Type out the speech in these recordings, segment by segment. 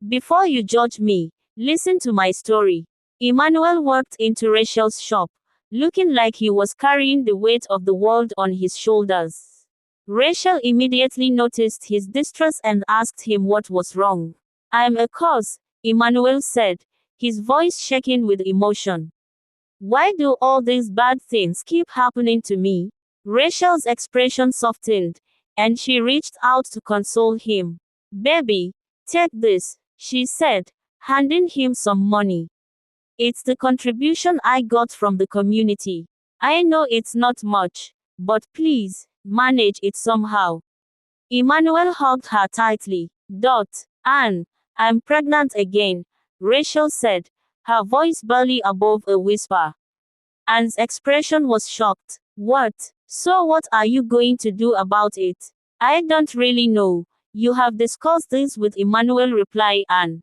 Before you judge me, listen to my story. Emmanuel walked into Rachel's shop, looking like he was carrying the weight of the world on his shoulders. Rachel immediately noticed his distress and asked him what was wrong. "I'm a cause," Emmanuel said, his voice shaking with emotion. "Why do all these bad things keep happening to me?" Rachel's expression softened, and she reached out to console him. "Baby, take this," she said, handing him some money. "It's the contribution I got from the community. I know it's not much, but please, manage it somehow." Emmanuel hugged her tightly. "Anne, I'm pregnant again," Rachel said, her voice barely above a whisper. Anne's expression was shocked. "What? So what are you going to do about it?" "I don't really know. You have discussed this with Emmanuel," replied Anne.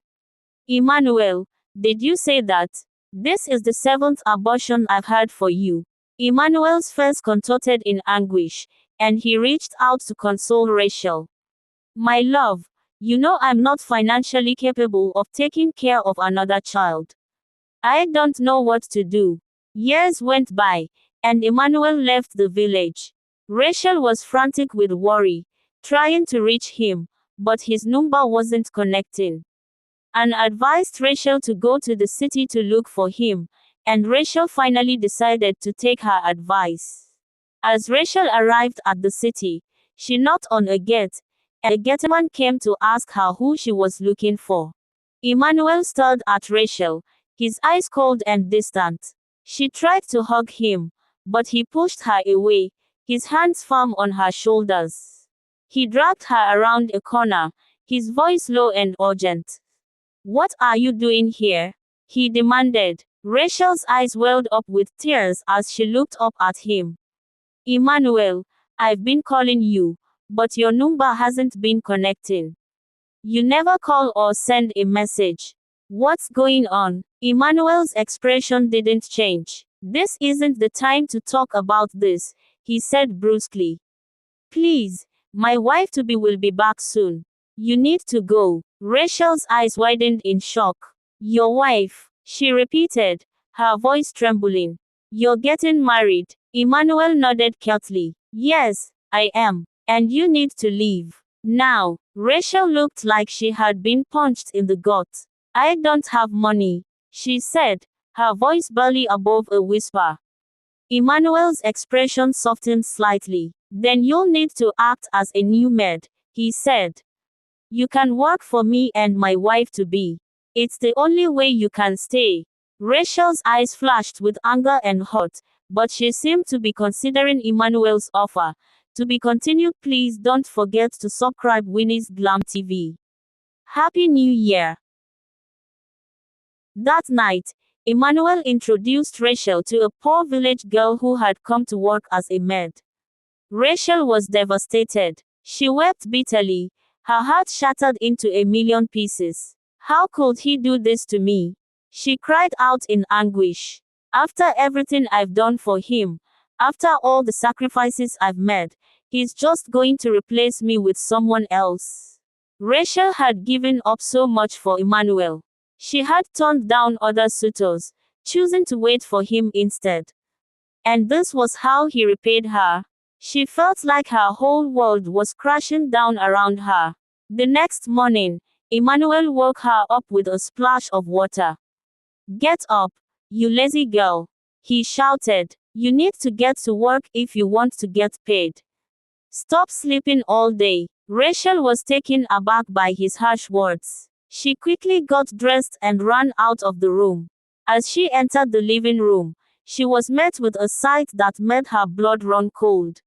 "Emmanuel, did you say that? This is the 7th abortion I've had for you." Emmanuel's face contorted in anguish, and he reached out to console Rachel. "My love, you know I'm not financially capable of taking care of another child. I don't know what to do." Years went by, and Emmanuel left the village. Rachel was frantic with worry, trying to reach him, but his number wasn't connecting. Anne advised Rachel to go to the city to look for him, and Rachel finally decided to take her advice. As Rachel arrived at the city, she knocked on a gate, and a gateman came to ask her who she was looking for. Emmanuel stared at Rachel, his eyes cold and distant. She tried to hug him, but he pushed her away, his hands firm on her shoulders. He dragged her around a corner, his voice low and urgent. "What are you doing here?" he demanded. Rachel's eyes welled up with tears as she looked up at him. "Emmanuel, I've been calling you, but your number hasn't been connecting. You never call or send a message. What's going on?" Emmanuel's expression didn't change. "This isn't the time to talk about this," he said brusquely. "Please, my wife-to-be will be back soon. You need to go." Rachel's eyes widened in shock. "Your wife?" she repeated, her voice trembling. "You're getting married?" Emmanuel nodded curtly. "Yes, I am. And you need to leave. Now." Rachel looked like she had been punched in the gut. "I don't have money," she said, her voice barely above a whisper. Emmanuel's expression softened slightly. "Then you'll need to act as a new maid," he said. "You can work for me and my wife-to-be. It's the only way you can stay." Rachel's eyes flashed with anger and hurt, but she seemed to be considering Emmanuel's offer. To be continued. Please don't forget to subscribe Winnie's Glam TV. Happy New Year! That night, Emmanuel introduced Rachel to a poor village girl who had come to work as a maid. Rachel was devastated. She wept bitterly, her heart shattered into a million pieces. "How could he do this to me?" she cried out in anguish. "After everything I've done for him, after all the sacrifices I've made, he's just going to replace me with someone else." Rachel had given up so much for Emmanuel. She had turned down other suitors, choosing to wait for him instead. And this was how he repaid her. She felt like her whole world was crashing down around her. The next morning, Emmanuel woke her up with a splash of water. "Get up, you lazy girl," he shouted. "You need to get to work if you want to get paid. Stop sleeping all day." Rachel was taken aback by his harsh words. She quickly got dressed and ran out of the room. As she entered the living room, she was met with a sight that made her blood run cold.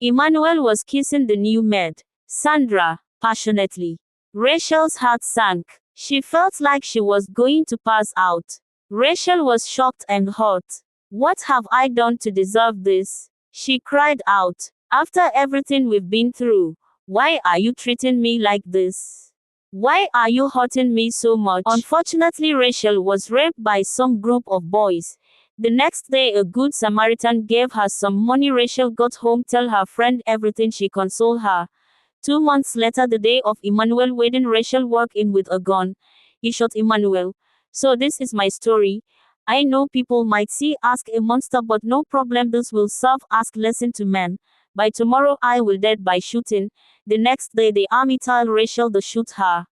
Emmanuel was kissing the new maid, Sandra, passionately. Rachel's heart sank. She felt like she was going to pass out. Rachel was shocked and hurt. "What have I done to deserve this?" she cried out. "After everything we've been through, why are you treating me like this? Why are you hurting me so much?" Unfortunately, Rachel was raped by some group of boys. The next day, a good Samaritan gave her some money. Rachel got home, tell her friend everything. She consoled her, 2 months later, the day of Emmanuel wedding, Rachel walked in with a gun. He shot Emmanuel. So this is my story. I know people might see Ask a monster, but no problem, this will serve as lesson to men. By tomorrow I will dead by shooting. The next day the army told Rachel to shoot her.